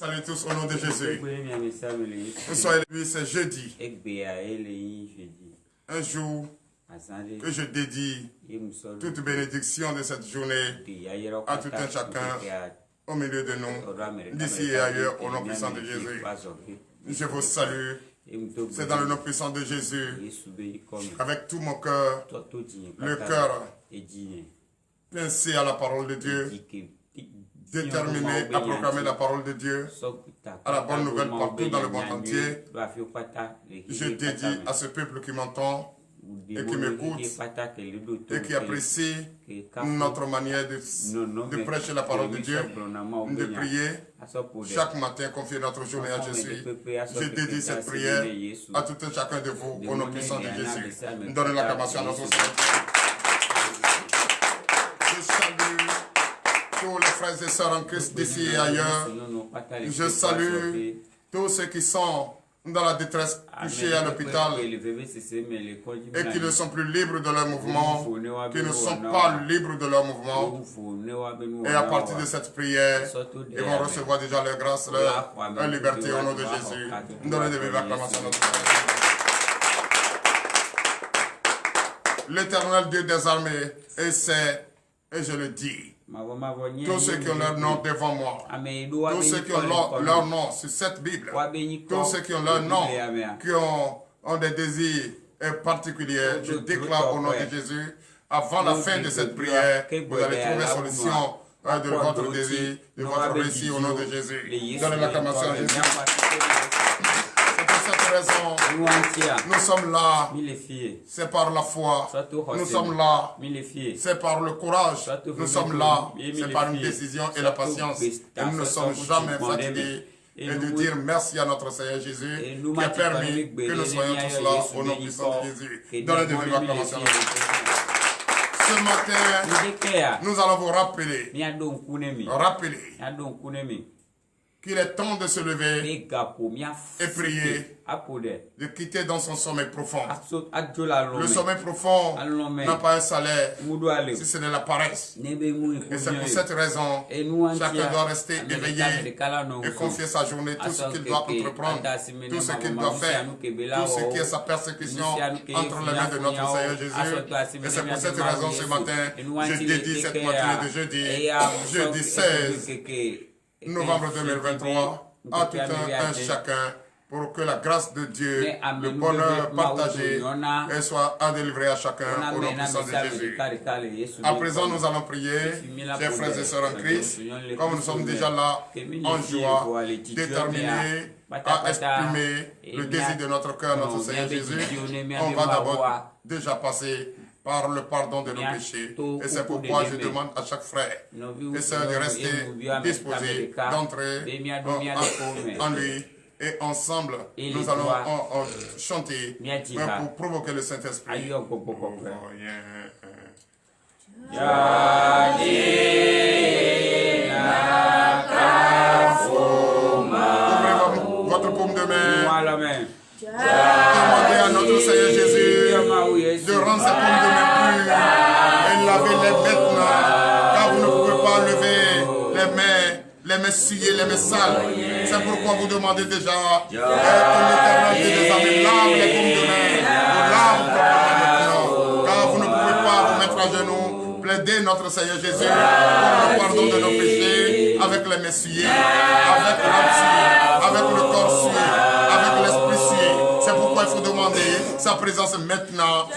Salut tous au nom de Jésus. Nous soyons lui, c'est jeudi. Un jour que je dédie toute bénédiction de cette journée à tout un chacun au milieu de nous, d'ici et ailleurs, au nom puissant de Jésus. Je vous salue. C'est dans le nom puissant de Jésus, avec tout mon cœur, le cœur pincé à la parole de Dieu, déterminé à proclamer la parole de Dieu, à la bonne nouvelle partout dans le monde entier. Je dédie à ce peuple qui m'entend et qui m'écoute et qui apprécie notre manière de prêcher la parole de Dieu, de prier. Chaque matin, confier notre journée à Jésus. Je dédie cette prière à tout un chacun de vous au nom puissant de Jésus. Donnez l'acclamation à notre Seigneur. Je salue tous les frères et sœurs en Christ d'ici et ailleurs. Je salue tous ceux qui sont dans la détresse, couchés à l'hôpital et qui ne sont plus libres de leur mouvement, qui ne sont pas libres de leur mouvement. Et à partir de cette prière, ils vont recevoir déjà leur grâce, leur liberté au nom de Jésus. Donnez de vives acclamations à notre Père. L'Éternel Dieu des armées, et je le dis, tous ceux qui ont leur nom devant moi, tous ceux qui ont leur nom sur cette Bible, tous ceux qui ont leur nom, qui ont des désirs particuliers, je déclare au nom de Jésus, avant la fin de cette prière, vous allez trouver solution de votre désir, de votre récit au nom de Jésus. Donnez l'acclamation à Jésus. C'est pour cette raison, nous sommes là, c'est par la foi, nous sommes là, c'est par le courage, nous sommes là, c'est par une décision et la patience, et nous ne sommes jamais fatigués, et de dire merci à notre Seigneur Jésus, qui a permis que nous soyons tous là au nom puissant de Jésus. Donnez de vives acclamations. Ce matin, nous allons vous rappeler qu'il est temps de se lever et prier, de quitter dans son sommeil profond. Le sommeil profond n'a pas un salaire si ce n'est la paresse. Et c'est pour cette raison, chacun doit rester éveillé et confier sa journée, tout ce qu'il doit entreprendre, tout ce qu'il doit faire, tout ce qui est sa persécution entre les mains de notre Seigneur Jésus. Et c'est pour cette raison, ce matin, je dédie cette matinée de jeudi 16 novembre 2023, à tout un chacun, pour que la grâce de Dieu, le bonheur partagé, soit délivré à chacun au nom puissant de Jésus. À présent, nous allons prier, chers frères et sœurs en Christ, comme nous sommes déjà là, en joie, déterminés à exprimer le désir de notre cœur, notre Seigneur Jésus. On va d'abord déjà passer par le pardon de nos péchés. Et c'est pourquoi je demande à chaque frère et sœur de rester disposé, d'entrer en lui. Et ensemble, nous allons chanter pour provoquer le Saint-Esprit. Ouvrez votre paume de main. Demandez à notre Seigneur Jésus de rendre sa paume de main pure et lavez-les maintenant, car vous ne pouvez pas lever les mains souillées, les mains sales. C'est pourquoi vous demandez déjà que l'Éternel Dieu des armées lave les paumes de main, lave maintenant, car vous ne pouvez pas vous mettre à genoux, plaider notre Seigneur Jésus pour le pardon de nos péchés avec les mains souillées, avec l'âme souillée, avec le corps souillé, avec l'esprit souillé. C'est pourquoi il faut demander sa présence maintenant.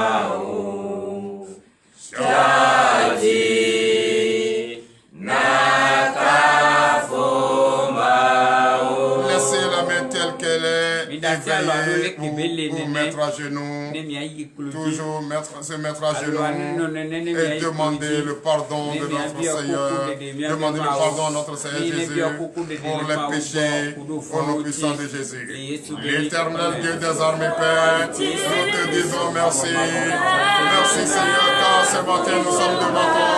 Mao veiller ou mettre à genoux, toujours se mettre à genoux et demander le pardon de notre Seigneur, demander le pardon à notre Seigneur Jésus pour les péchés au nom puissant de Jésus. L'éternel Dieu des armées, Père, nous te disons merci. Merci Seigneur, car ce matin nous sommes devant toi.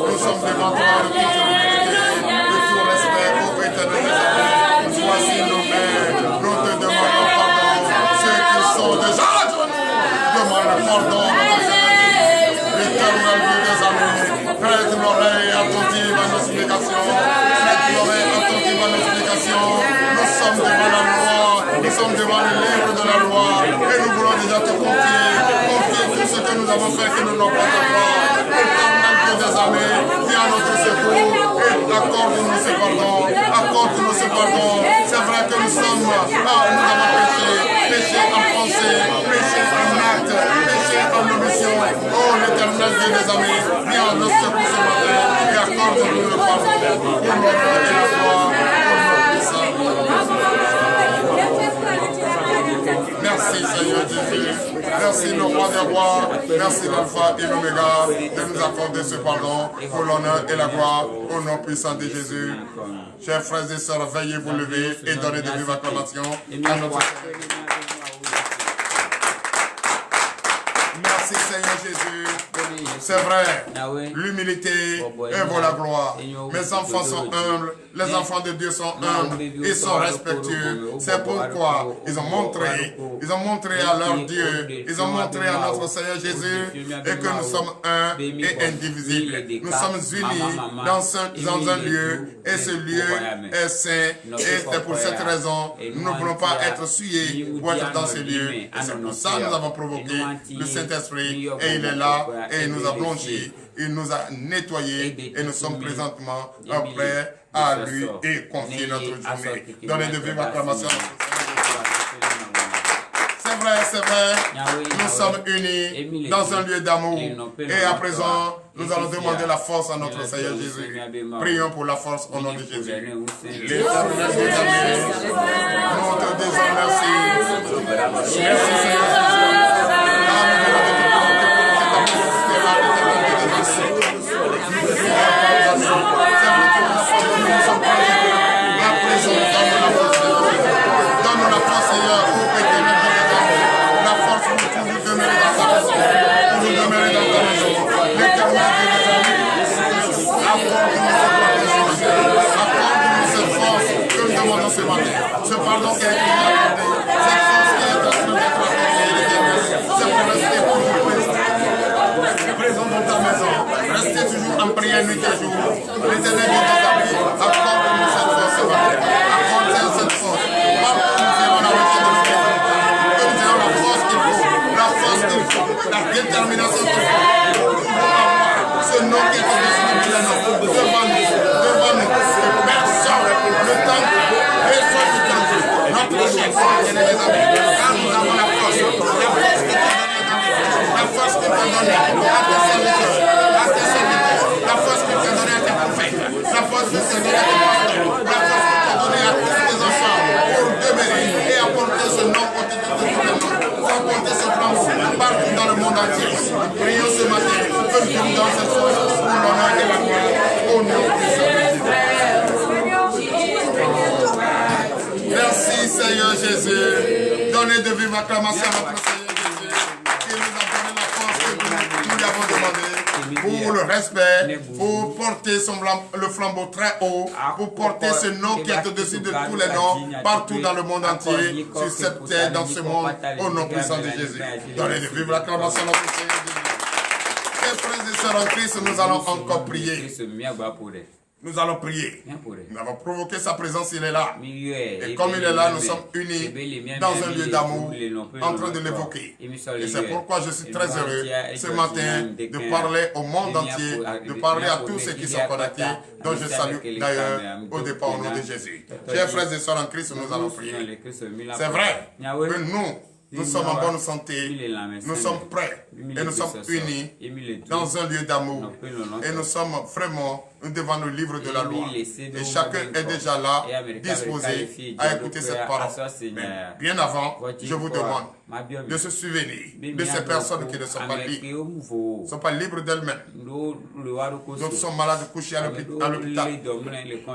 Nous sommes devant toi de toute humilité, de tout respect au éternel des armées. Voici nos mères, nous te demandons pardon. Ceux qui sont déjà à genoux, demandent pardon. L'éternel Dieu des armées, prête l'oreille attentive à nos supplications. Prête l'oreille attentive à nos supplications. Nous sommes devant la loi, nous sommes devant le livre de la loi et nous voulons déjà te confier tout ce que nous avons fait que nous n'avons pas de gloire. L'éternel Dieu des armées, viens à notre secours et accorde-nous ce pardon. Accorde-nous ce pardon. C'est vrai que nous avons péché. Péché en pensée, péché en acte, péché en omission. Oh l'éternel Dieu des armées, viens à notre secours ce matin et accorde-nous le pardon. Pour notre et la gloire. Merci Seigneur Jésus, merci le roi des rois, merci l'alpha et l'oméga de nous accorder ce pardon pour l'honneur et la gloire au nom puissant de Jésus. Chers frères et sœurs, veuillez vous lever et donner de vives acclamations à notre Seigneur. Merci Seigneur Jésus. C'est vrai, l'humilité et vaut la gloire. Mes enfants sont humbles, les enfants de Dieu sont humbles, ils sont respectueux. C'est pourquoi ils ont montré à leur Dieu, ils ont montré à notre Seigneur Jésus et que nous sommes un et indivisibles. Nous sommes unis dans un lieu et ce lieu est saint et c'est pour cette raison nous ne voulons pas être souillés pour être dans ce lieu. Et c'est pour ça que nous avons provoqué le Saint-Esprit et il est là et il nous a blanchi, il nous a nettoyés et nous sommes présentement prêts à lui et confier notre journée. Donnez de vives acclamations. C'est vrai, nous sommes unis dans un lieu d'amour. Et à présent, nous allons demander la force à notre Seigneur Jésus. Prions pour la force au nom de Jésus. L'éternel Dieu d'amour, nous te disons merci. Merci Seigneur Jésus. Donne-nous la force, Seigneur, au éternel Dieu. La force pour nous demeurer dans ta maison. Pour nous demeurer dans ta maison. L'éternel Dieu, accorde-nous cette force que nous demandons ce matin. Ce pardon qui a été accordé. Cette force qui est en train d'être accordée. C'est pour rester toujours présent dans ta maison. Restez toujours en prière nuit et jour. L'éternel Dieu des armées, accorde-nous cette force ce matin. Accorde-nous cette force. Partout nous irons la recherche de l'esprit. Que nous ayons la force qu'il faut. La force qu'il faut. La détermination qu'il faut. Pour pouvoir avoir ce nom qui est au-dessus de tous les noms. Devant nous. Que personne ne tente. Et soit du temps. Notre chef, l'éternel des armées. Car nous avons la force. La force que tu as donnée. La force que tu as donnée à tes serviteurs. La force que tu as donnée à tes prophètes. La force que tu as donnée à tes pasteurs. La force que tu as donnée à tous tes enfants pour demeurer et apporter ce nom au titre de tous les noms. Pour apporter ce flambeau partout dans le monde entier. Prions ce matin que nous dans cette force pour l'honneur et la gloire au nom de Jésus. Merci Seigneur Jésus. Donnez de vives acclamations à notre Seigneur Jésus qui nous a donné la force que nous lui avons demandé. Pour le respect, pour porter le flambeau très haut, pour porter ce nom qui est au-dessus de tous les noms, partout dans le monde entier, sur cette terre, dans ce monde, au nom puissant de Jésus. Donnez de vives acclamations à notre Seigneur Jésus. Et frères et sœurs en Christ, nous allons encore prier. Nous allons prier. Nous avons provoqué sa présence, il est là. Et comme il est là, nous sommes unis dans un lieu d'amour, en train de l'évoquer. Et c'est pourquoi je suis très heureux ce matin de parler au monde entier, de parler à tous ceux qui sont connectés, dont je salue d'ailleurs au départ au nom de Jésus. Chers frères et sœurs en Christ, nous allons prier. C'est vrai que nous sommes en bonne santé, nous sommes prêts et nous sommes unis dans un lieu d'amour et nous sommes vraiment devant le livre de la loi. Et chacun est déjà là, disposé à écouter cette parole. Mais bien avant, je vous demande de se souvenir de ces personnes qui ne sont pas libres. Ne sont pas libres d'elles-mêmes. D'autres sont malades couchés à l'hôpital.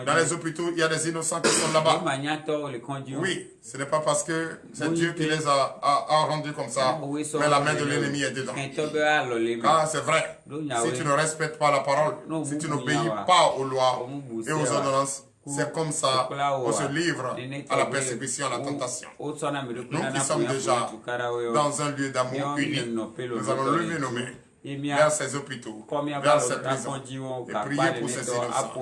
Dans les hôpitaux, il y a des innocents qui sont là-bas. Oui, ce n'est pas parce que c'est Dieu qui les a rendus comme ça, mais la main de l'ennemi est dedans. Car c'est vrai, si tu ne respectes pas la parole, si tu n'obéis pas aux lois et aux ordonnances, c'est comme ça qu'on se livre à la persécution, à la tentation. Nous qui sommes déjà dans un lieu d'amour uni, nous allons lever nos mains vers ces hôpitaux, vers ces prisons, et prier pour ces innocents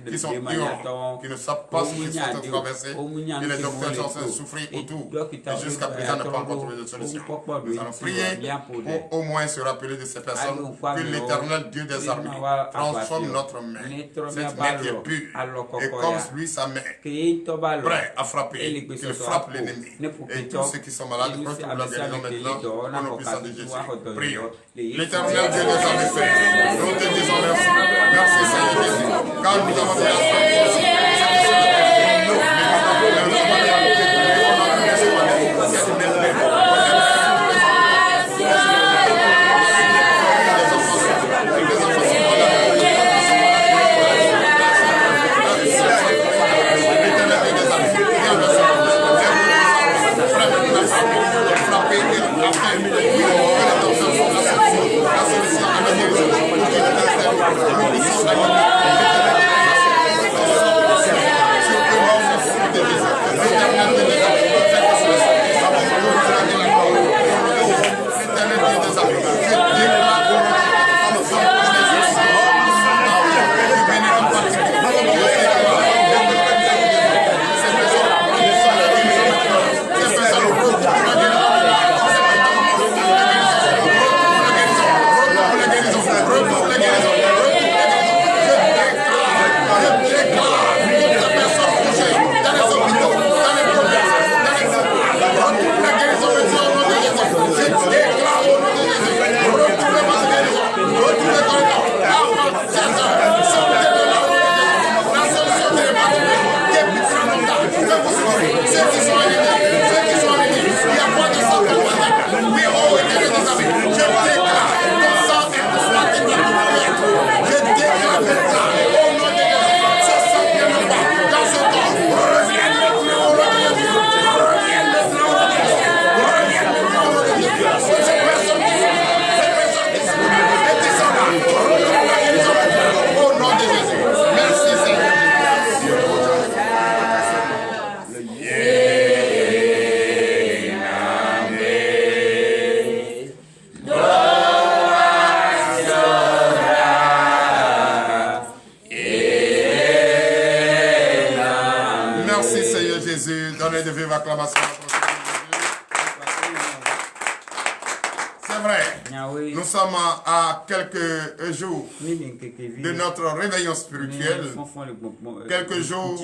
qui sont ignorants, qui ne savent pas ce qu'ils sont en train de traverser, et les docteurs sont en train de souffrir autour, et jusqu'à présent ne pas encore trouvé de solution. Nous allons prier pour au moins se rappeler de ces personnes, que l'Éternel Dieu des armées transforme notre main, cette main qui est pure, et comme lui sa main, prêt à frapper, qu'il frappe l'ennemi. Et tous ceux qui sont malades retrouvent la guérison maintenant, au nom puissant de Jésus. Prions. L'Éternel Dieu des armées fait, nous te disons merci. Merci Seigneur Jésus, car nous avons fait Nous sommes à quelques jours de notre réveillon spirituel, quelques jours,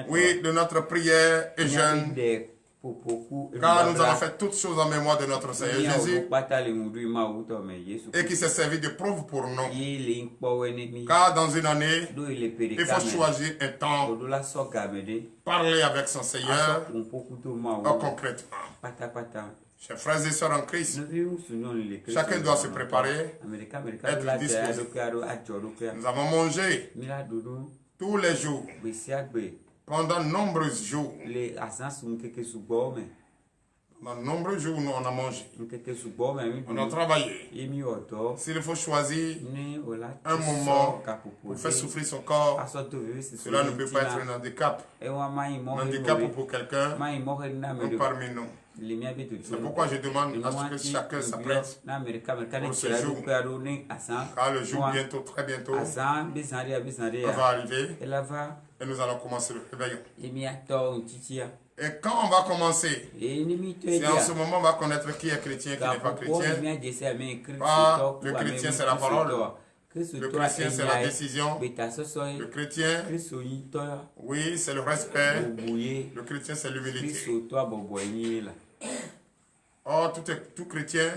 oui, de notre prière et jeûne, car nous avons fait toutes choses en mémoire de notre Seigneur Jésus et qui s'est servi de preuve pour nous. Car dans une année, il faut choisir un temps, parler avec son Seigneur concrètement. Chers frères et sœurs en Christ, chacun doit se préparer, être disposé. Nous avons mangé tous les jours, pendant nombreux jours. Pendant nombreux jours, nous on a mangé. On a travaillé. S'il faut choisir un moment pour faire souffrir son corps, cela ne peut pas être un handicap. Un handicap pour quelqu'un parmi nous. C'est pourquoi je demande à ce que chacun s'apprête pour ce jour. Car le jour bientôt, très bientôt, va arriver et nous allons commencer le réveillon. Et quand on va commencer, c'est en ce moment on va connaître qui est chrétien, qui n'est pas chrétien. Le chrétien c'est la parole. Le chrétien c'est la décision. Le chrétien, oui, c'est le respect. Le chrétien c'est l'humilité. Oh, tout chrétien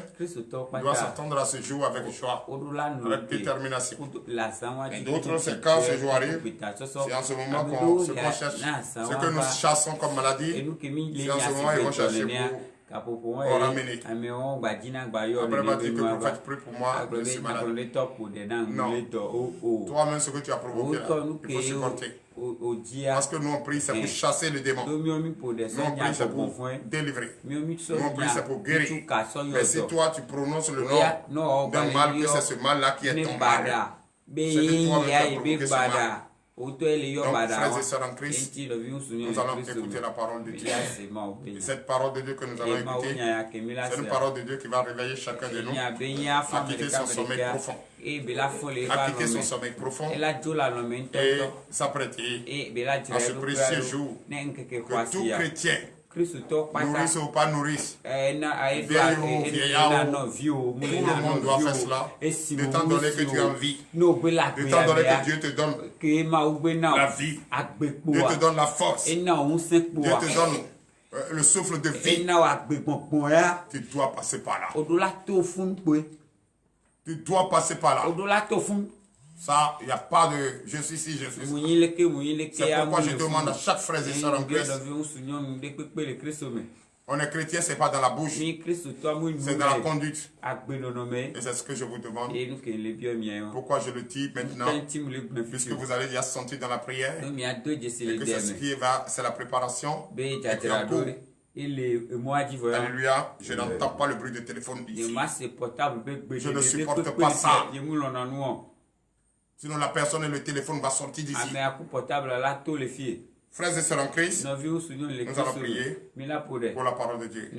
doit s'attendre à ce jour avec joie, avec détermination. Et d'autres, c'est quand ce jour arrive, c'est en ce moment ce qu'on cherche, ce que nous chassons comme maladie, c'est en ce moment qu'ils vont chercher pour ramener. Après, va dire que vous faites plus pour moi, je suis malade. Non. Toi-même, ce que tu as provoqué, là, il faut supporter. Parce que nous on prie, c'est pour chasser les démons. Nous on prie, c'est pour délivrer. Nous on prie, c'est pour guérir. Mais si toi tu prononces le nom d'un mal, que c'est ce mal-là qui est ton mal, c'est de toi-même qui as provoqué ce mal. Donc, frères et sœurs en Christ, nous allons écouter la parole de Dieu. Et cette parole de Dieu que nous allons écouter, c'est une parole de Dieu qui va réveiller chacun de nous à quitter son sommeil profond. À quitter son sommeil profond et s'apprêter à ce précieux jour que tout chrétien, nourrice ou pas nourrice, vieillard ou vieillard, tout le monde doit faire cela, étant donné que tu es en vie, étant donné que Dieu te donne la vie, Dieu te donne la force, Dieu te donne le souffle de vie. Tu dois passer par là. Tu dois passer par là. Ça, il n'y a pas de je suis ici, je suis ça. C'est pourquoi je demande à chaque frère et sœur en Christ. On est chrétien, ce n'est pas dans la bouche, c'est dans la conduite. Et c'est ce que je vous demande. Pourquoi je le dis maintenant? Puisque vous allez déjà sentir dans la prière. Et que c'est ce qui va, c'est la préparation. Et puis en cours. Alléluia, je n'entends pas le bruit de téléphone ici. Je ne supporte pas ça. Sinon la personne et le téléphone va sortir d'ici. Frères et sœurs en Christ, nous allons prier pour la parole de Dieu.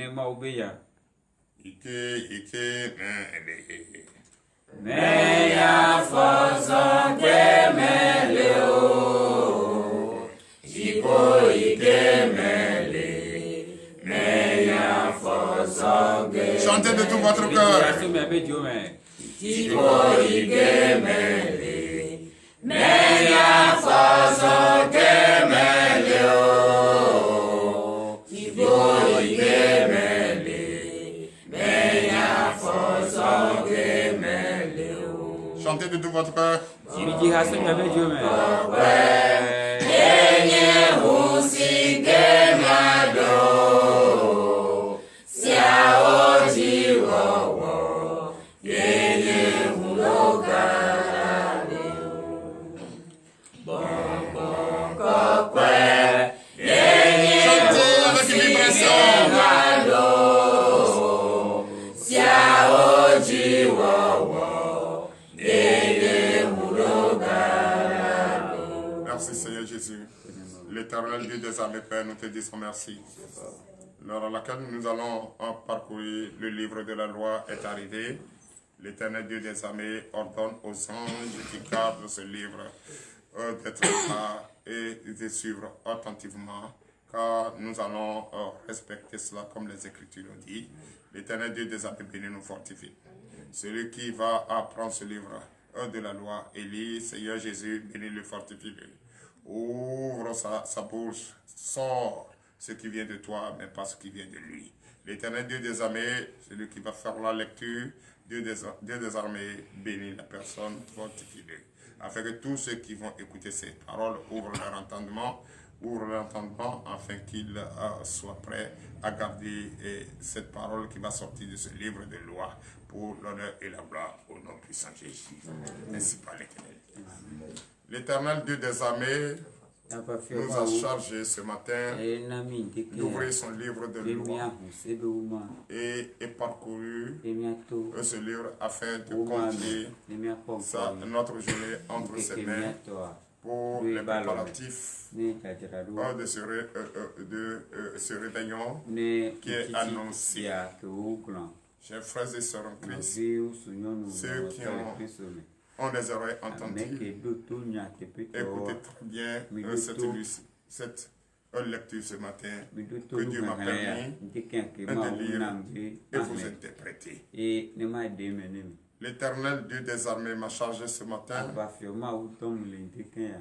Chantez de tout votre cœur. Chantez de tout votre cœur. L'éternel Dieu des armées, Père, nous te disons merci. L'heure à laquelle nous allons parcourir le livre de la loi est arrivée. L'éternel Dieu des armées ordonne aux anges qui gardent ce livre d'être là et de suivre attentivement, car nous allons respecter cela comme les Écritures l'ont dit. L'éternel Dieu des armées béni nous fortifie. Celui qui va apprendre ce livre de la loi et lit, Seigneur Jésus, béni le fortifie. Ouvre sa bouche, sort ce qui vient de toi, mais pas ce qui vient de lui. L'éternel Dieu des armées, celui qui va faire la lecture, Dieu des armées, bénit la personne, fortifie-le. Afin que tous ceux qui vont écouter ces paroles ouvrent leur entendement, afin qu'ils soient prêts à garder cette parole qui va sortir de ce livre de loi pour l'honneur et la gloire au nom puissant de Jésus. Ainsi par l'Éternel. L'Éternel Dieu des armées nous a chargé ce matin d'ouvrir son livre de loi et parcouru ce livre afin de confier notre journée entre ses mains pour les préparatifs de ce réveillon qui est annoncé. Chers frères et sœurs en Christ, ceux qui ont des oreilles entendues, écoutez très bien cette lecture ce matin que Dieu m'a permis de lire et vous interpréter. L'Éternel Dieu des armées m'a chargé ce matin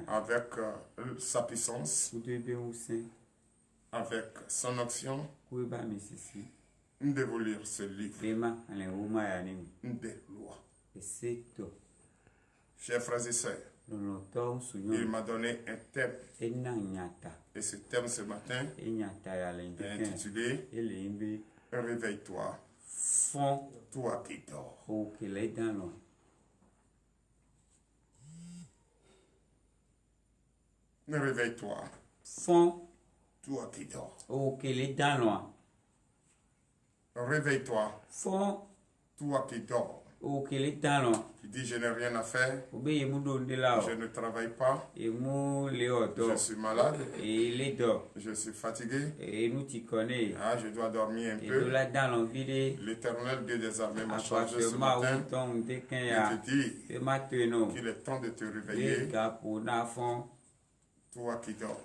avec sa puissance, avec son action, Nous devons lire ce livre des lois. Chers frères et sœurs, il m'a donné un thème. Et ce thème ce matin est intitulé Réveille-toi, toi qui dors. Réveille-toi, toi qui dors. Réveille-toi, toi qui dors. Tu dis je n'ai rien à faire, je ne travaille pas, je suis malade, je suis fatigué, je dois dormir un peu. L'Éternel Dieu des armées m'a chargé ce matin et te dit qu'il est temps de te réveiller, toi qui dors.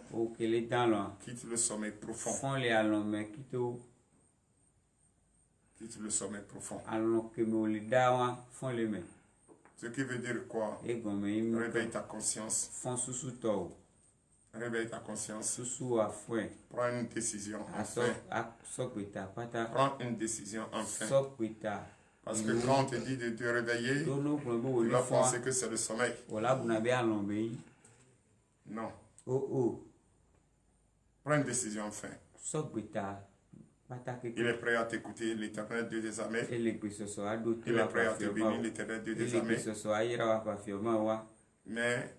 Quitte le sommeil profond. Quitte le sommeil profond. Ce qui veut dire quoi? Réveille ta conscience. Réveille ta conscience. Prends une décision enfin. Prends une décision enfin. Parce que quand on te dit de te réveiller, tu vas penser que c'est le sommeil. Non. Prends une décision enfin. Il est prêt à t'écouter, l'Éternel Dieu des armées. Il est prêt à te bénir, l'Éternel Dieu des armées. Mais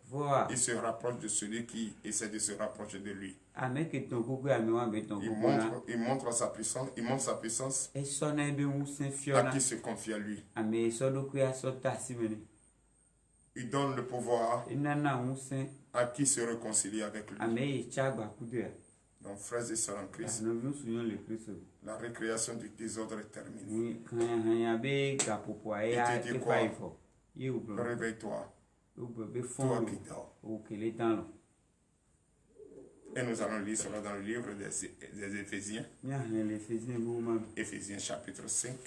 il se rapproche de celui qui essaie de se rapprocher de lui. Il montre sa puissance. Il montre sa puissance à qui se confie à lui. Il donne le pouvoir à qui se réconcilie avec lui. Donc, frères et sœurs en Christ, la récréation du désordre est terminée. Et tu dis quoi? Réveille-toi, toi qui dors. Et nous allons lire cela dans le livre des Éphésiens. Éphésiens chapitre 5.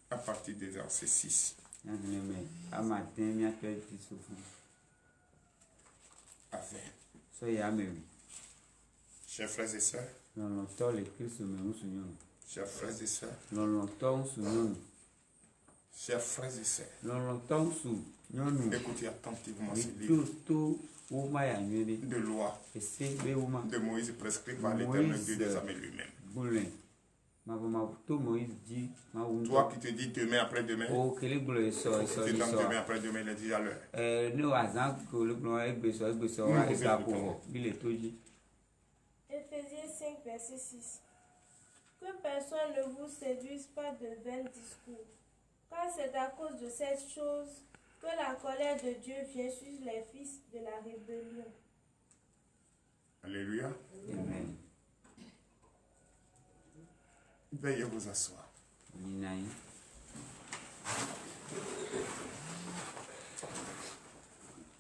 À partir du verset 6. Chers frères et sœurs, chers frères et sœurs, chers frères et sœurs, écoutez attentivement ce livre de loi de Moïse prescrit par l'Éternel Dieu des armées lui-même. Toi qui te dis demain après demain, tu dis demain après demain, il est déjà l'heure. Éphésiens 5, verset 6. Que personne ne vous séduise pas de vains discours, car c'est à cause de cette chose que la colère de Dieu vient sur les fils de la rébellion. Alléluia. Amen. Veuillez vous asseoir.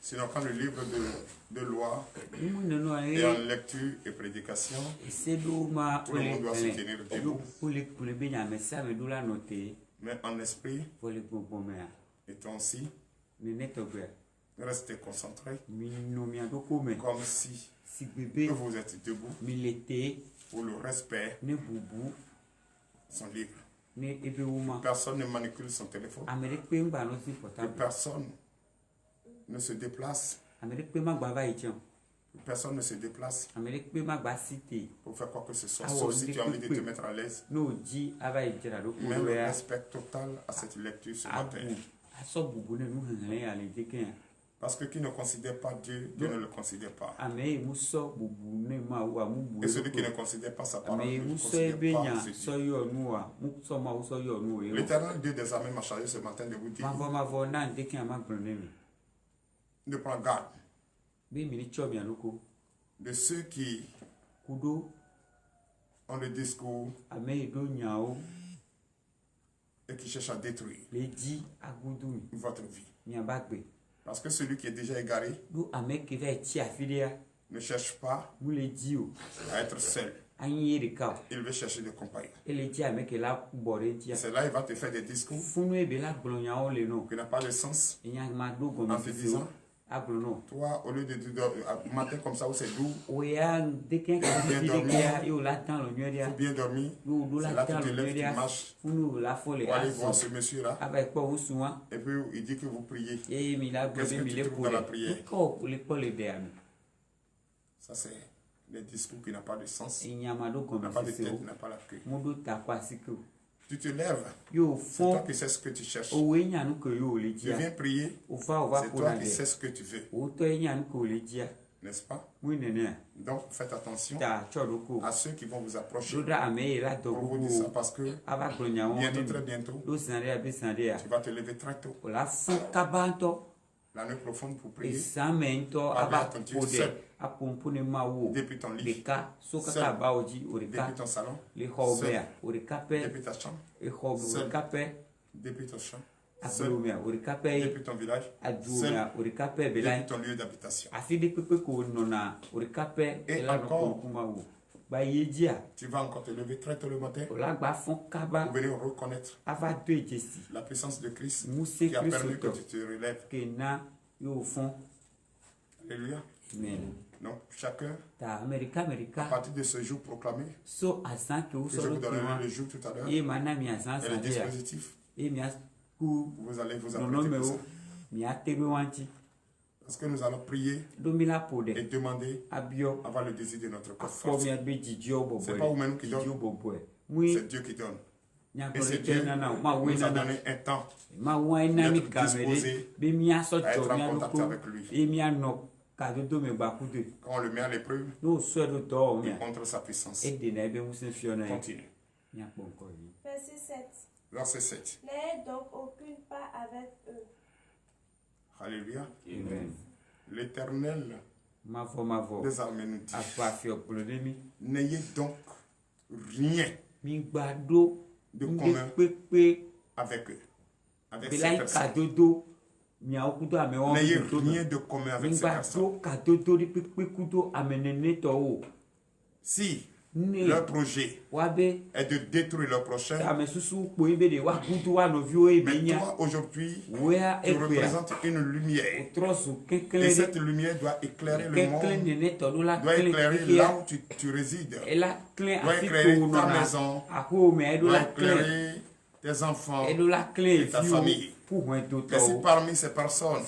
Sinon, quand le livre de loi est en lecture et prédication, tout le monde doit se tenir debout. Mais en esprit, et toi aussi, restez concentrés, comme si vous êtes debout pour le respect. Son livre. Personne ne manipule son téléphone. Personne ne se déplace. Personne ne se déplace pour faire quoi que ce soit, sauf si tu as envie de te mettre à l'aise. Mais le respect total à cette lecture ce matin. Parce que qui ne considère pas Dieu, Dieu ne le considère pas. Et celui qui ne considère pas sa parole ne considère pas ce Dieu. L'Éternel Dieu des armées m'a chargé ce matin de vous dire de prendre garde de ceux qui ont le discours et qui cherchent à détruire votre vie. Parce que celui qui est déjà égaré ne cherche pas à être seul. Il veut chercher des compagnons. C'est là il va te faire des discours qui n'ont pas de sens en te disant Toi, au lieu de matin comme ça où c'est doux, faut bien dormir. C'est là que tu te lèves, tu marches. Pour aller voir ce monsieur-là. Et puis il dit que vous priez. Qu'est-ce que tu trouves dans la prière? Ça, c'est des discours qui n'ont pas de sens. N'a pas de tête, n'a pas la queue. Tu te lèves, c'est toi qui sais ce que tu cherches. Tu viens prier, c'est toi qui sais ce que tu veux. N'est-ce pas? Donc faites attention à ceux qui vont vous approcher pour vous dire ça, parce que bientôt, très bientôt, tu vas te lever très tôt. La nuit profonde pour prier, parler à ton Dieu seul, depuis ton lit, seul, depuis ton salon, seul, depuis ta chambre, seul, depuis ton champ, seul, depuis ton village, seul, depuis ton lieu d'habitation. Et encore, tu vas encore te lever très tôt le matin pour venir reconnaître la puissance de Christ qui a permis que tu te relèves. Alléluia. Donc chacun, à partir de ce jour proclamé, que je vous donnerai le jour tout à l'heure, et le dispositif, vous allez vous apprêter pour ça. Parce que nous allons prier et demander avoir le désir de notre corps. Ce n'est pas vous-même qui donnez, c'est Dieu qui donne. Et c'est Dieu qui nous a donné un temps d'être disposé à être en contact avec lui. Quand on le met à l'épreuve, il montre sa puissance. Continue. Verset 7. Verset 7. N'ayez donc aucune part avec eux. Alléluia. L'Éternel des armées nous dit, n'ayez donc rien de commun avec eux, avec ces personnes. N'ayez rien de commun avec ces personnes. Si leur projet est de détruire leur prochain, mais toi aujourd'hui, tu représentes une lumière. Et cette lumière doit éclairer le monde, doit éclairer là où tu résides, doit éclairer ta maison, doit éclairer tes enfants et ta famille. Et si parmi ces personnes,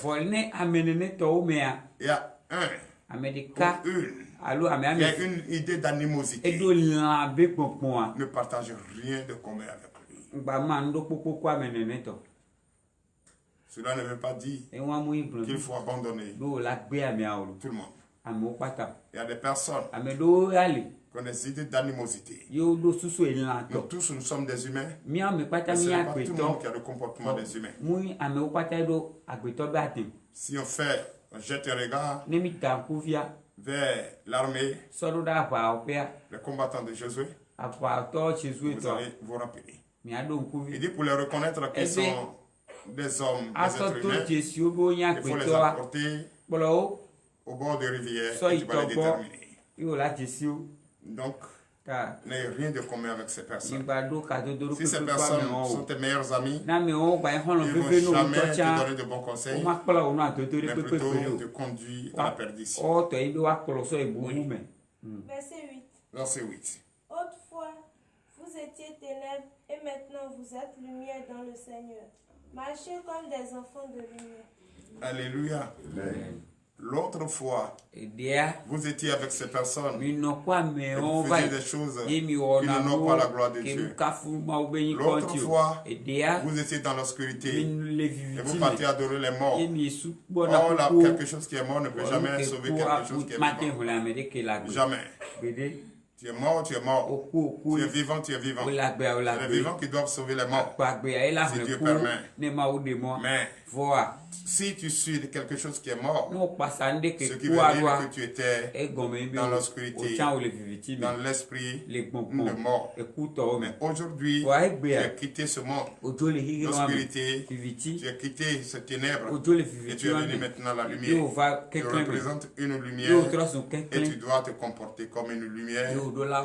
il y a un ou une qui a une idée d'animosité, ne partage rien de commun avec lui. Cela ne veut pas dire qu'il faut abandonner tout le monde. Il y a des personnes qui ont des idées d'animosité. Nous tous, nous sommes des humains, mais ce n'est pas tout le monde qui a le comportement des humains. Si on jette un regard vers l'armée, les combattants de Josué, vous allez vous rappeler. Il dit pour les reconnaître qu'ils sont des hommes, des êtres humains, il faut les apporter au bord de rivières et tu vas les déterminer. Donc, n'ayez rien de commun avec ces personnes. Si ces personnes sont tes meilleurs amis, ils ne vont jamais te donner de bons conseils, mais plutôt te conduire à la perdition. Verset 8. Autrefois, vous étiez ténèbres et maintenant vous êtes lumière dans le Seigneur. Marchez comme des enfants de lumière. Alléluia. L'autre fois, vous étiez avec ces personnes et vous faisiez des choses qui n'ont pas la gloire de Dieu. L'autre fois, vous étiez dans l'obscurité et vous partiez adorer les morts. Or, là, quelque chose qui est mort ne peut jamais sauver quelque chose qui est vivant. Jamais. Tu es mort, tu es mort. Tu es vivant, tu es vivant. C'est les vivants qui doivent sauver les morts. Si Dieu permet. Mais si tu suis quelque chose qui est mort, ce qui veut dire que tu étais dans l'obscurité, dans l'esprit de mort. Mais aujourd'hui, tu as quitté ce monde, l'obscurité, tu as quitté ce ténèbre et tu es venu maintenant à la lumière. Tu représentes une lumière et tu dois te comporter comme une lumière et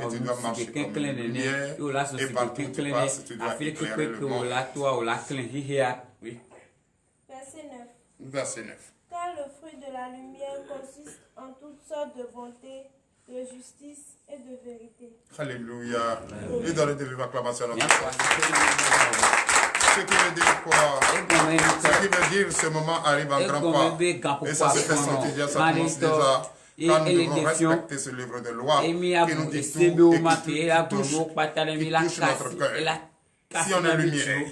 tu dois marcher comme une lumière et partout où tu passes, tu dois éclairer le monde. Oui. Verset 9. Verset 9. Car Car le fruit de la lumière consiste en toutes sortes de bonté, de justice et de vérité. Alléluia. Et dans les vive acclamation. Ce qui veut dire quoi? Ce qui veut dire ce moment arrive en grand pas. Et ça se fait sentir déjà, ça commence déjà. Quand nous devons respecter ce livre de loi qui nous dit tout et qui touche notre cœur. Si on est lumière,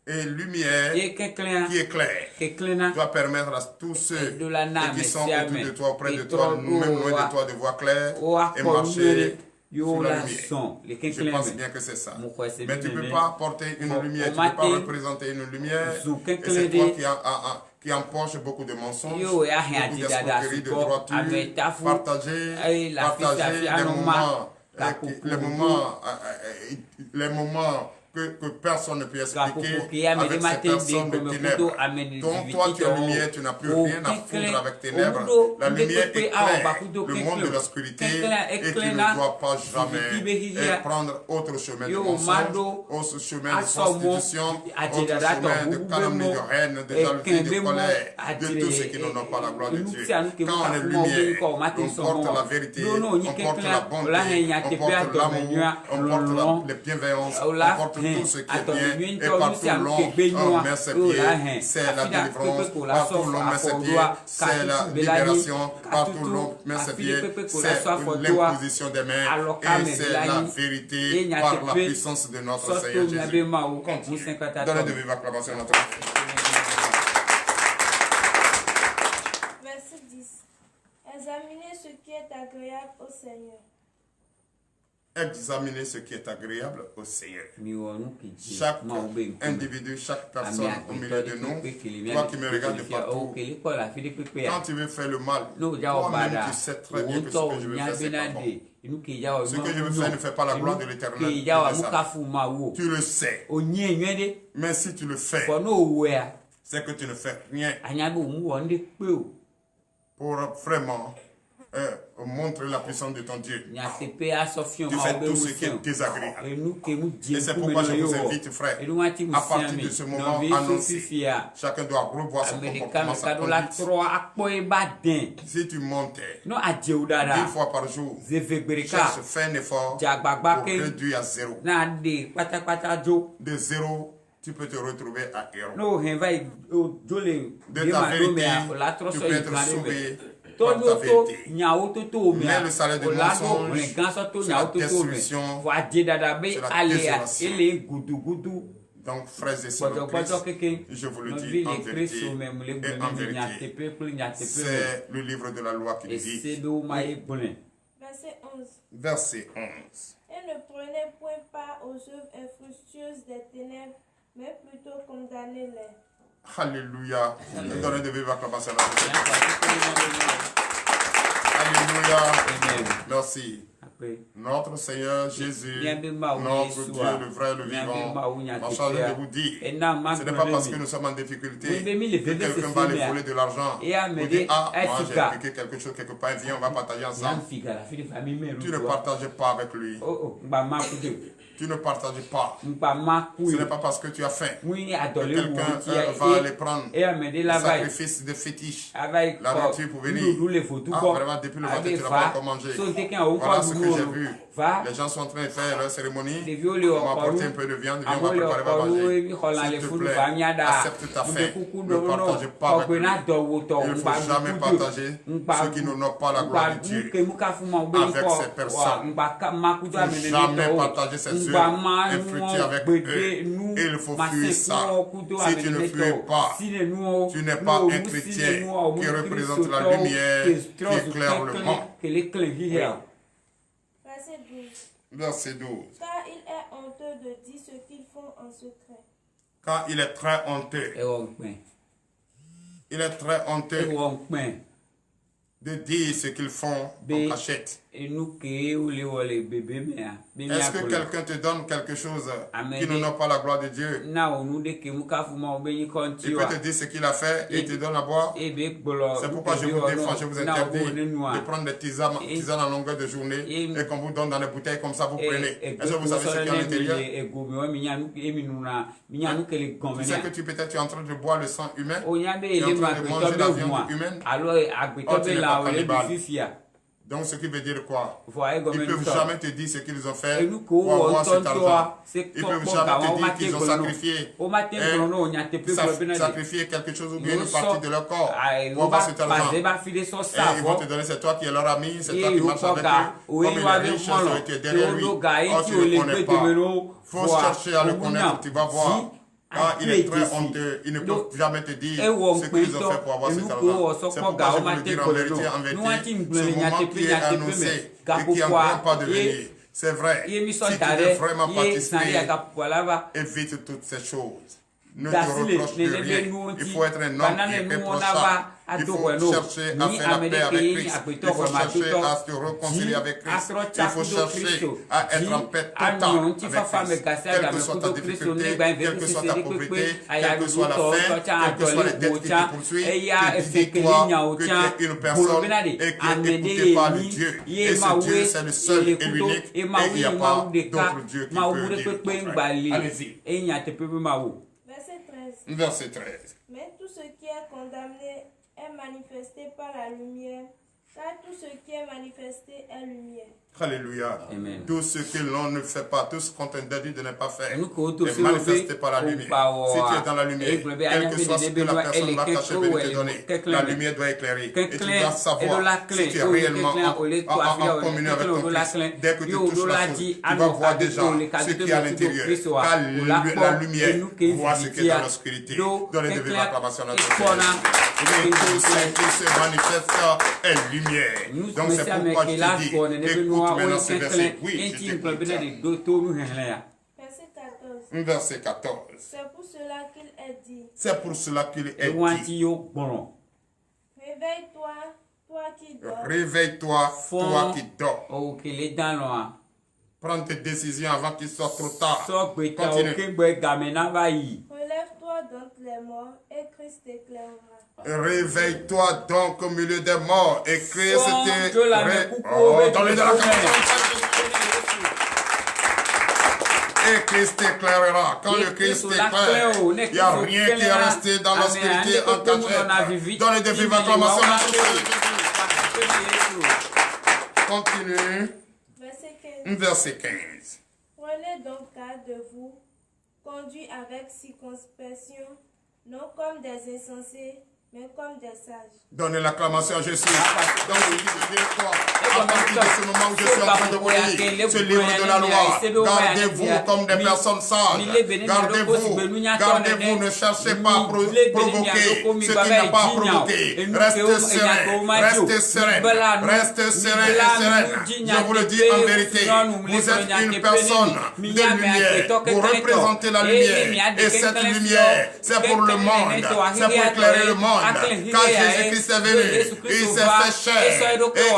et lumière qui éclaire doit permettre à tous ceux qui sont autour de toi, auprès de toi, même loin de toi, de voir clair et marcher sous la lumière. Je pense bien que c'est ça. Mais tu ne peux pas porter une lumière, tu ne peux pas représenter une lumière. Et c'est toi qui empoche beaucoup de mensonges, beaucoup d'escroqueries, de droiture, partager les moments que personne ne peut expliquer avec ces personnes de ténèbres. Donc toi tu es lumière, tu n'as plus rien à foutre avec ténèbres. La lumière éclaire le monde de l'obscurité et tu ne dois pas jamais prendre autre chemin de mensonge, autre chemin de prostitution, autre chemin de calomnie, de haine, de jalousie, de colère, de tout ce qui n'honore pas la gloire de Dieu. Quand on est lumière, on porte la vérité, on porte la bonté, on porte l'amour, on porte la bienveillance, on porte tout ce qui est bien, et partout l'homme met ses pieds, c'est la délivrance, partout l'homme met ses pieds, c'est la libération, partout l'homme met ses pieds, c'est l'imposition des mains, et c'est la vérité par la puissance de notre Seigneur Jésus. Donnez de vive acclamation à notre Verset 10. Examinez ce qui est agréable au Seigneur. Examiner ce qui est agréable au Seigneur. Chaque individu, chaque personne au milieu de nous, toi qui me regardes de partout, quand tu veux faire le mal, toi-même tu sais très bien que ce que je veux faire, c'est pas bon. Ce que je veux faire ne fait pas la gloire de l'Éternel. Tu le sais. Mais si tu le fais, c'est que tu ne fais rien pour vraiment montrer la puissance de ton Dieu. Tu fais tout ce qui est désagréable. Et c'est pourquoi je vous invite, frère, à partir de ce moment annoncé, chacun doit revoir son comportement, sa conduite. Si tu montais 10 fois par jour, cherche, fais un effort pour réduire à 0. De 0, tu peux te retrouver à 0. De ta vérité, tu peux être sauvé par ta vérité. Mais le salaire de mensonge, c'est la destruction, c'est la désolation. Donc, frères et sœurs, je vous le dis en vérité et en vérité. C'est le livre de la loi qui dit. Verset 11. Verset 11. Et ne prenez point part aux œuvres infructueuses des ténèbres, mais plutôt condamnez-les. Alléluia. Donnez de vive acclamation à Alléluia. Merci. Notre Seigneur Jésus, notre Dieu, le vrai, le vivant, m'a chargé de vous dire, ce n'est pas parce que nous sommes en difficulté que quelqu'un va aller voler de l'argent ou dire, ah, moi j'ai appliqué quelque chose quelque part, viens, on va partager ensemble. Tu ne partages pas avec lui. Tu ne partages pas. Ce n'est pas parce que tu as faim que quelqu'un va aller prendre le sacrifice de fétiche, la nourriture pour venir. Ah, vraiment, depuis le matin, tu n'as pas encore mangé. Voilà ce que j'ai vu. Les gens sont en train de faire leur cérémonie. On m'a apporté un peu de viande, on va préparer, on va manger. S'il te plaît, accepte ta faim. Ne partage pas avec lui. Il ne faut jamais partager ceux qui n'honorent pas la gloire de Dieu avec ces personnes. Il ne faut jamais partager ces œuvres infructueuses avec eux. Et il faut fuir ça. Si tu ne fuis pas, tu n'es pas un chrétien qui représente la lumière qui éclaire le monde. Verset 12. Car il est honteux de dire ce qu'ils font en secret. Car il est très honteux. Il est très honteux de dire ce qu'ils font en cachette. Est-ce que quelqu'un te donne quelque chose qui n'honore pas la gloire de Dieu? Il peut te dire ce qu'il a fait et il te donne à boire. C'est pourquoi je vous défends, je vous interdis de prendre des tisanes en longueur de journée et qu'on vous donne dans des bouteilles comme ça, vous prenez. Est-ce que vous savez ce qu'il y a à l'intérieur? Tu sais que peut-être tu es en train de boire le sang humain, tu es en train de manger la viande humaine. Oh, tu n'es pas cannibale. Donc, ce qui veut dire quoi? Ils ne peuvent jamais te dire ce qu'ils ont fait pour avoir cet argent. Ils ne peuvent jamais te dire qu'ils ont sacrifié quelque chose ou bien une partie de leur corps pour avoir cet argent. Et ils vont te donner, c'est toi qui es leur ami, c'est toi qui marches avec eux. Comme il est riche, tu es derrière lui. Oh, tu ne le connais pas. Il faut chercher à le connaître, tu vas voir. Ah, il est très honteux, ils ne peuvent jamais te dire ce qu'ils ont fait pour avoir cet argent. C'est pourquoi je veux le dire en vérité, ce moment qui est annoncé et qui n'en vient pas de venir. C'est vrai, si tu veux vraiment participer, évite toutes ces choses. Ne te reproche de rien. Il faut être un homme irréprochable. Il faut chercher à faire la paix avec Christ. Il faut chercher à se réconcilier avec Christ. Il faut chercher à être en paix totale avec Christ. Quelle que soit ta difficulté, quelle que soit ta pauvreté, quelle que soit la faim, quelles que soient les dettes qui te poursuivent, dis-toi que tu es une personne et qui est écoutée par le Dieu. Et ce Dieu, c'est le seul et l'unique. Et il n'y a pas d'autre Dieu qui peut dire le contraire. Allez-y. Verset 13. Mais tout ce qui est condamné est manifesté par la lumière, car tout ce qui est manifesté est lumière. Alléluia. Amen. Tout ce que l'on ne fait pas, tout ce qu'on t'interdit de ne pas faire, est manifesté par la lumière. Si tu es dans la lumière, quel que soit ce que la personne va cacher, venir te donner, la lumière doit éclairer. Et tu dois savoir si tu es réellement en communion avec ton Christ. Dès que tu touches la chose, tu vas voir déjà ce qui est à l'intérieur. Car la lumière voit ce qui est dans l'obscurité. Donnez de l'acclamation à notre Dieu. Et tout ce qui se manifeste est lumière. Donc c'est pourquoi je te dis, écoute maintenant ce verset. Oui, je t'écoute. Verset 14. C'est pour cela qu'il est dit. C'est pour cela qu'il est dit. Réveille-toi, toi qui dors. Réveille-toi, toi qui dors. Prends tes décisions avant qu'il soit trop tard. Continue. Relève-toi d'entre les morts et Christ t'éclairera. Réveille-toi donc au milieu des morts et Christ t'éclairera. Et Christ t'éclairera. Quand le Christ t'éclaire, il n'y a rien qui est resté dans l'obscurité en cachette. Donnez des vives acclamations à Continue. Verset 15. Prenez donc garde de vous, conduis avec circonspection, non comme des insensés, mais comme des sages. Donnez l'acclamation à Jésus. Donc, je dis quoi? À partir de ce moment où je suis en train de vous lire ce livre de la loi, gardez-vous comme des personnes sages. Gardez-vous, ne cherchez pas à provoquer ce qui n'a pas à provoquer. Restez serein, restez serein et sereine. Je vous le dis en vérité, vous êtes une personne de lumière. Vous représentez la lumière. Et cette lumière, c'est pour le monde. C'est pour éclairer le monde. Quand Jésus-Christ est venu, il s'est fait chair et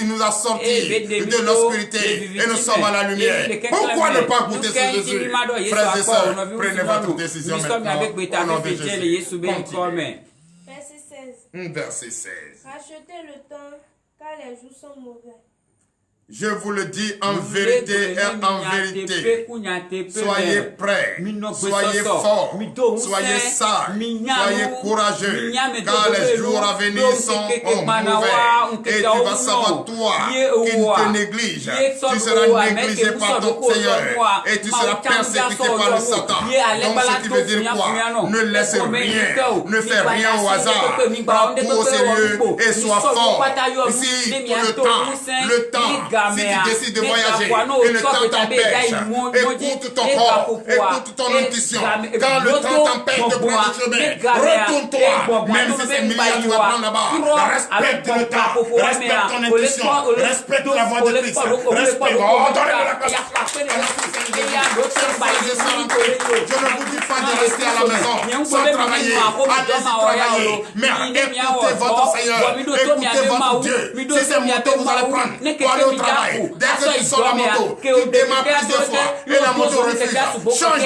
il nous a sortis de l'obscurité et nous sommes à la lumière. Pourquoi ne pas goûter ce Jésus? Frères et sœurs, prenez votre décision maintenant au nom de Jésus. Verset 16. Rachetez le temps car les jours sont mauvais. Je vous le dis en vérité et en vérité. Soyez prêts, soyez forts, soyez sages, soyez courageux, car les jours à venir sont mauvais. Et tu vas savoir, toi, qui te néglige, tu seras négligé par ton Seigneur et tu seras persécuté par le Satan. Donc, ce qui veut dire quoi? Ne laisse rien, ne fais rien au hasard. Prends tout au sérieux et sois fort. Ici, pour le temps Si tu décides de voyager et le temps t'empêche, écoute ton corps, écoute ton intuition. Quand le temps t'empêche de prendre le chemin, retourne-toi. Même si c'est milliards tu vas prendre là-bas. Respecte le temps, respecte ton intuition, respecte la voix de Christ. Respecte. Oh, donnez-moi la place. Je ne vous dis pas de rester à la maison sans travailler. Allez-y travailler. Mais écoutez votre Seigneur. Écoutez votre Dieu. Si c'est moto, vous allez prendre pour aller au travail. Dès que tu sors la moto, tu démarres plusieurs fois et la moto refuse. Change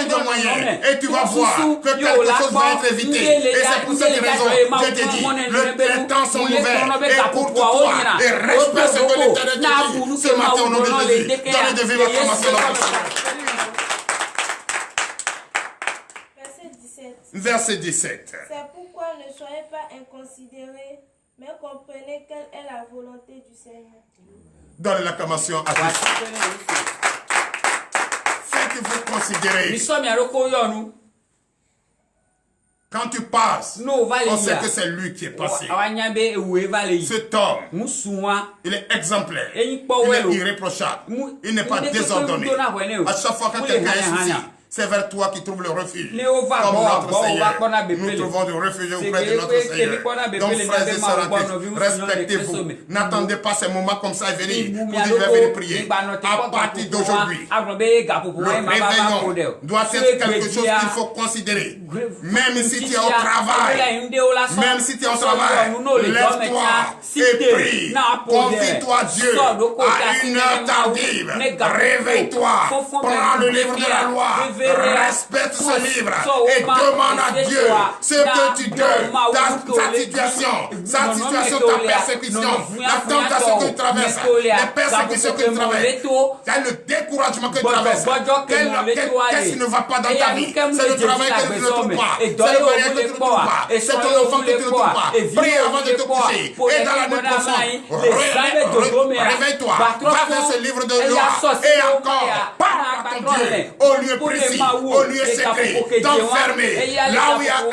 de moyen. Et tu vas voir que quelque chose va être évité. Et c'est pour cette raison que je te dis, les temps sont mauvais. Écoute-toi et respecte ce que l'Éternel te dit. Ce matin, au nom de Jésus, donnez de vivre acclamation. Verset 17. C'est pourquoi ne soyez pas inconsidérés, mais comprenez quelle est la volonté du Seigneur. Donnez l'acclamation à Christ. Faites-vous considérer. Quand tu passes, on sait que c'est lui qui est passé. Cet homme, il est exemplaire. Il est irréprochable. Il n'est pas désordonné. À chaque fois que quelqu'un est souci, c'est vers toi qui trouve le refuge. Comme notre Seigneur. Nous trouvons du refuge auprès de notre Seigneur. Donc, frères et sœurs, respectez-vous. N'attendez pas ces moments comme ça à venir. Vous devez venir prier. À partir d'aujourd'hui, le réveillon doit être quelque chose qu'il faut considérer. Même si tu es au travail, lève-toi et prie. Confie-toi à Dieu à une heure tardive. Réveille-toi. Prends le livre de la loi. Respecte ce livre et demande à Dieu ce que tu donnes, ta situation, ta persécution, la tentation que tu traverses, les persécutions que tu traverses, le découragement que tu traverses. Qu'est-ce qui ne va pas dans ta vie? C'est le travail que tu ne trouves pas, c'est le mariage que tu ne trouves pas, c'est ton enfant que tu ne trouves pas. Prie avant de te coucher et dans la nuit profonde. Réveille-toi, va vers ce livre de loi et encore parle à ton Dieu au lieu précis. Au lieu secret, t'enfermer. Là où il y a un,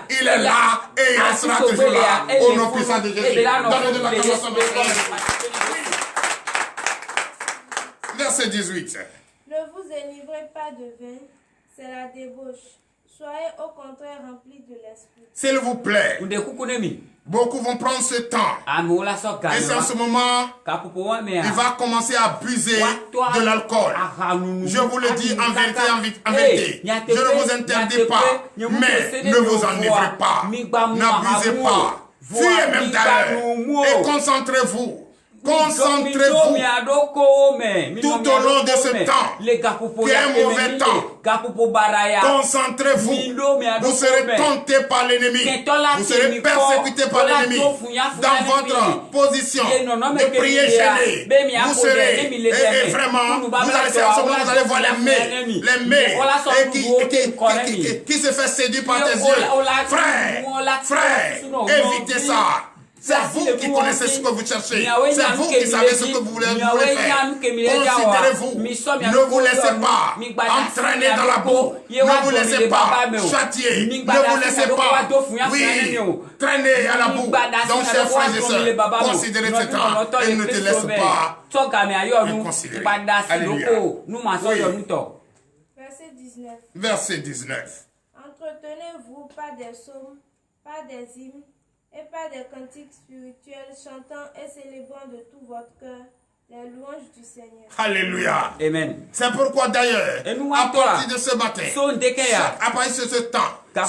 il est là et il sera toujours là. Au nom puissant de Jésus. Donnez de la commençant de Verset 18. Ne vous énivrez pas de vin, c'est la débauche. Soyez au contraire remplis de l'esprit. S'il vous plaît. Beaucoup vont prendre ce temps. Et c'est en ce moment, il va commencer à abuser de l'alcool. Je vous le dis en vérité, Je ne vous interdis pas, mais ne vous enivrez pas. N'abusez pas. Fuyez même d'ailleurs. Et concentrez-vous. Concentrez-vous tout au long de ce temps, qui est un mauvais temps. Concentrez-vous. Vous serez tenté par l'ennemi. Vous serez persécuté par l'ennemi. Dans votre position de prier gêné, vous serez, et vraiment, vous allez faire ce moment, vous allez voir les mets qui se fait séduire par tes yeux. Frère, évitez ça. C'est vous qui connaissez ce que vous cherchez. C'est vous qui savez ce que vous voulez faire. Considérez-vous. Ne vous laissez pas entraîner dans la boue. Ne vous laissez pas châtier. Ne vous laissez pas, traîner à la boue. Donc, chers frères et sœurs, considérez ce temps et ne te laisse pas inconsidéré. Alléluia. Verset 19. Verset 19. Entretenez-vous pas des psaumes, pas des hymnes, et pas des cantiques spirituels, chantant et célébrant de tout votre cœur les louanges du Seigneur. Alléluia. Amen. C'est pourquoi d'ailleurs, à partir de ce matin, à partir de ce temps où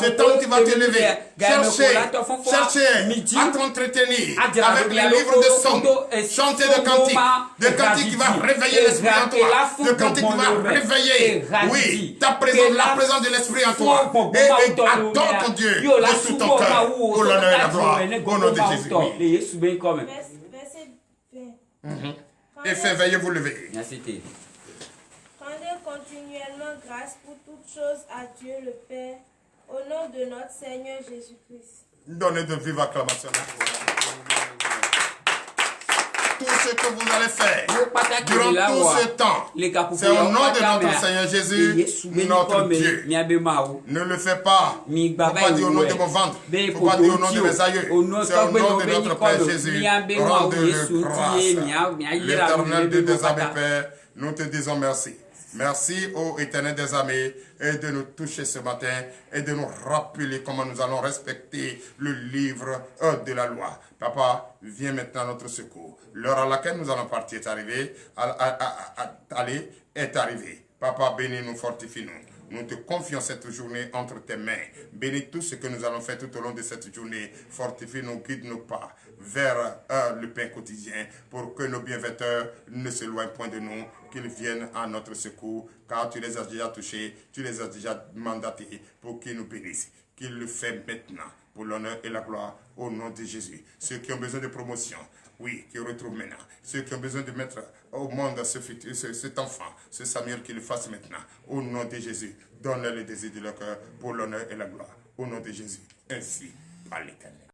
tu vas te lever, chercher à t'entretenir avec les livres de psaumes, chanter de cantiques qui va réveiller l'esprit en toi, de cantiques qui va réveiller, la présence de l'esprit en toi, et adore ton Dieu de tout ton cœur, pour l'honneur et la gloire, au nom de Jésus. Verset 20. Et fait veiller vous lever. Rendez continuellement grâce pour toutes choses à Dieu le Père, au nom de notre Seigneur Jésus-Christ. Donnez de vive acclamation. tout ce que vous allez faire durant tout ce temps. C'est au nom de notre Seigneur Jésus, notre Dieu. Ne le fais pas. Il ne faut pas dire au nom de mon ventre. Il ne faut pas dire au nom de mes aïeux. C'est au nom de notre Père Jésus. Rendez-le grâce. L'Éternel des armées, Père, nous te disons merci. Merci, ô Éternel des armées, et de nous toucher ce matin et de nous rappeler comment nous allons respecter le livre de la loi. Papa, viens maintenant à notre secours. L'heure à laquelle nous allons partir est arrivée. Aller est arrivée. Papa, bénis-nous, fortifie-nous. Nous te confions cette journée entre tes mains. Bénis tout ce que nous allons faire tout au long de cette journée. Fortifie-nous, guide-nous pas vers le pain quotidien pour que nos bienfaiteurs ne s'éloignent point de nous, qu'ils viennent à notre secours, car tu les as déjà touchés, tu les as déjà mandatés pour qu'ils nous bénissent. Qu'il le fait maintenant pour l'honneur et la gloire au nom de Jésus. Ceux qui ont besoin de promotion, oui, qui retrouvent maintenant. Ceux qui ont besoin de mettre au monde cet enfant, ce Samuel, qui le fasse maintenant. Au nom de Jésus, donne-leur le désir de leur cœur pour l'honneur et la gloire. Au nom de Jésus, ainsi par l'Éternel.